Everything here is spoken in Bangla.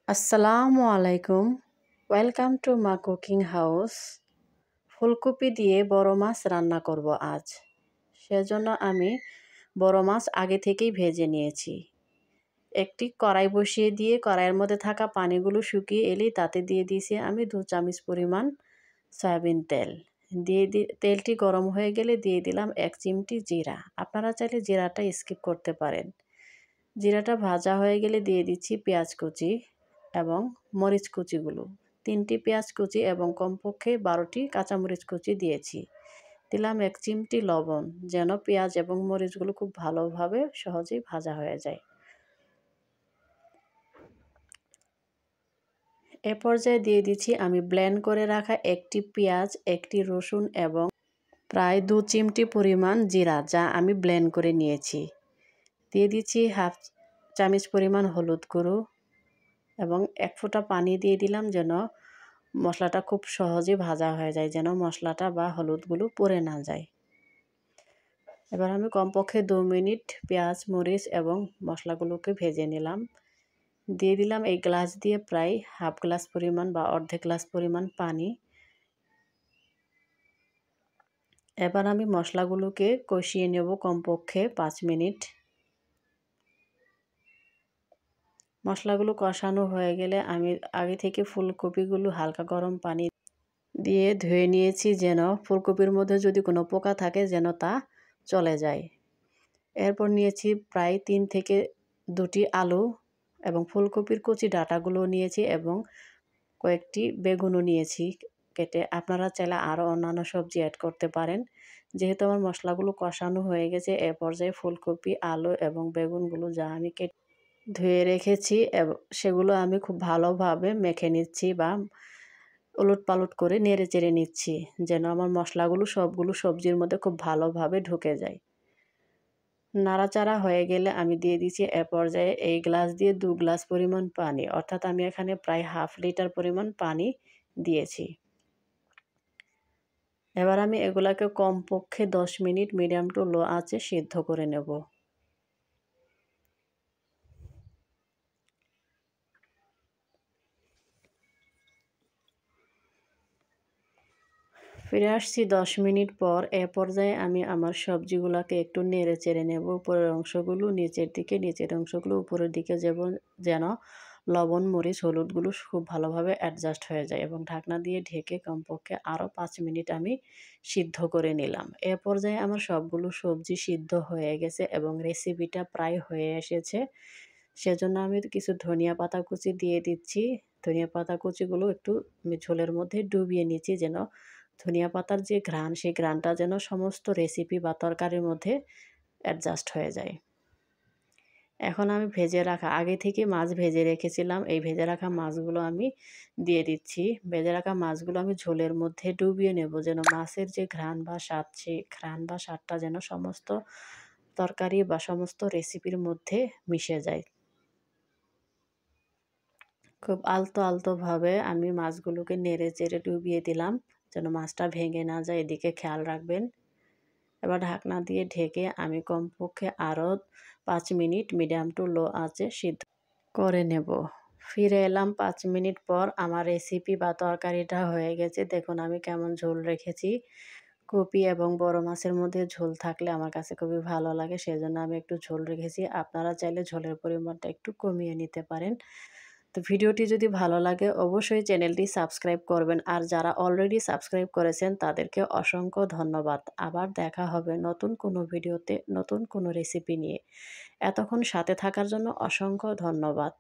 আসসালামু আলাইকুম। ওয়েলকাম টু মা কুকিং হাউস। ফুলকপি দিয়ে বড় মাছ রান্না করব আজ। সেজন্য আমি বড় মাছ আগে থেকেই ভেজে নিয়েছি। একটি কড়াই বসিয়ে দিয়ে কড়াইয়ের মধ্যে থাকা পানিগুলো শুকিয়ে এলেই তাতে দিয়ে দিয়েছি আমি 2 চামচ পরিমাণ সয়াবিন তেল। তেলটি গরম হয়ে গেলে দিয়ে দিলাম 1 চিমটি জিরা। আপনারা চাইলে জিরাটা স্কিপ করতে পারেন। জিরাটা ভাজা হয়ে গেলে দিয়ে দিচ্ছি পেঁয়াজ কুচি এবং মরিচ কুচিগুলো। 3টি পেঁয়াজ কুচি এবং কমপক্ষে 12টি কাঁচামরিচ কুচি দিয়েছি। দিলাম 1 চিমটি লবণ, যেন পেঁয়াজ এবং মরিচগুলো খুব ভালোভাবে সহজেই ভাজা হয়ে যায়। এ পর্যায়ে দিয়ে দিচ্ছি আমি ব্লেন্ড করে রাখা একটি পেঁয়াজ, একটি রসুন এবং প্রায় 2 চিমটি পরিমাণ জিরা, যা আমি ব্লেন্ড করে নিয়েছি। দিয়ে দিচ্ছি হাফ চামচ পরিমাণ হলুদ গুঁড়ো এবং 1 ফোঁটা পানি দিয়ে দিলাম, যেন মশলাটা খুব সহজে ভাজা হয়ে যায়, যেন মশলাটা বা হলুদগুলো পুড়ে না যায়। এবার আমি কমপক্ষে 2 মিনিট পেঁয়াজ, মরিচ এবং মশলাগুলোকে ভেজে নিলাম। দিয়ে দিলাম এই গ্লাস দিয়ে প্রায় হাফ গ্লাস পরিমাণ বা অর্ধেক গ্লাস পরিমাণ পানি। এবার আমি মশলাগুলোকে কষিয়ে নেব কমপক্ষে 5 মিনিট। মশলাগুলো কষানো হয়ে গেলে আমি আগে থেকে ফুলকপিগুলো হালকা গরম পানি দিয়ে ধুয়ে নিয়েছি, যেন ফুলকপির মধ্যে যদি কোনো পোকা থাকে যেন তা চলে যায়। এরপর নিয়েছি প্রায় 3 থেকে 2টি আলু এবং ফুলকপির কচি ডাঁটাগুলো নিয়েছি এবং কয়েকটি বেগুনও নিয়েছি কেটে। আপনারা চাইলে আরও অন্যান্য সবজি অ্যাড করতে পারেন। যেহেতু আমার মশলাগুলো কষানো হয়ে গেছে, এ পর্যায়ে ফুলকপি, আলু এবং বেগুনগুলো যা আমি ধুয়ে রেখেছি সেগুলো আমি খুব ভালোভাবে মেখে নিচ্ছি বা উলটপালট করে নেড়েচেড়ে নিচ্ছি, যেন আমার মশলাগুলো সবগুলো সবজির মধ্যে খুব ভালোভাবে ঢুকে যায়। নাড়াচাড়া হয়ে গেলে আমি দিয়ে দিচ্ছি এ পর্যায়ে এই গ্লাস দিয়ে 2 গ্লাস পরিমাণ পানি, অর্থাৎ আমি এখানে প্রায় হাফ লিটার পরিমাণ পানি দিয়েছি। এবার আমি এগুলাকে কমপক্ষে 10 মিনিট মিডিয়াম টু লো আঁচে সিদ্ধ করে নেব। ফিরে আসছি 10 মিনিট পর। এ পর্যায়ে আমি আমার সবজিগুলোকে একটু নেড়ে চেড়ে নেব। উপরের অংশগুলো নিচের দিকে, নিচের অংশগুলো উপরের দিকে, যেন লবণ, মরিচ, হলুদগুলো খুব ভালোভাবে অ্যাডজাস্ট হয়ে যায় এবং ঢাকনা দিয়ে ঢেকে কমপক্ষে আরও 5 মিনিট আমি সিদ্ধ করে নিলাম। এ পর্যায়ে আমার সবগুলো সবজি সিদ্ধ হয়ে গেছে এবং রেসিপিটা প্রায় হয়ে এসেছে। সেজন্য আমি কিছু ধনিয়া পাতা কুচি দিয়ে দিচ্ছি। ধনিয়া পাতা কুচিগুলো একটু আমি ঝোলের মধ্যে ডুবিয়ে নিচ্ছি, যেন ধনিয়া পাতার যে ঘ্রাণ, সেই ঘ্রাণটা যেন সমস্ত রেসিপি বা তরকারির মধ্যে অ্যাডজাস্ট হয়ে যায়। এখন আমি আগে থেকে মাছ ভেজে রেখেছিলাম, এই ভেজে রাখা মাছগুলো আমি দিয়ে দিচ্ছি। ভেজে রাখা মাছগুলো আমি ঝোলের মধ্যে ডুবিয়ে নেব, যেন মাছের যে ঘ্রাণ বা স্বাদ, সেই ঘ্রাণ বা স্বাদটা যেন সমস্ত তরকারি বা সমস্ত রেসিপির মধ্যে মিশে যায়। খুব আলতো আলতোভাবে আমি মাছগুলোকে নেড়ে চেড়ে ডুবিয়ে দিলাম, যেন মাছটা ভেঙে না যায়, এদিকে খেয়াল রাখবেন। এবার ঢাকনা দিয়ে ঢেকে আমি কমপক্ষে আরও 5 মিনিট মিডিয়াম টু লো আঁচে সিদ্ধ করে নেব। ফিরে এলাম 5 মিনিট পর। আমার রেসিপি বা তরকারিটা হয়ে গেছে। দেখুন আমি কেমন ঝোল রেখেছি। কপি এবং বড় মাছের মধ্যে ঝোল থাকলে আমার কাছে খুবই ভালো লাগে, সেজন্য আমি একটু ঝোল রেখেছি। আপনারা চাইলে ঝোলের পরিমাণটা একটু কমিয়ে নিতে পারেন। তো ভিডিওটি যদি ভালো লাগে অবশ্যই চ্যানেলটি সাবস্ক্রাইব করবেন, আর যারা অলরেডি সাবস্ক্রাইব করেছেন তাদেরকে অসংখ্য ধন্যবাদ। আবার দেখা হবে নতুন কোনো ভিডিওতে নতুন কোনো রেসিপি নিয়ে। এতক্ষণ সাথে থাকার জন্য অসংখ্য ধন্যবাদ।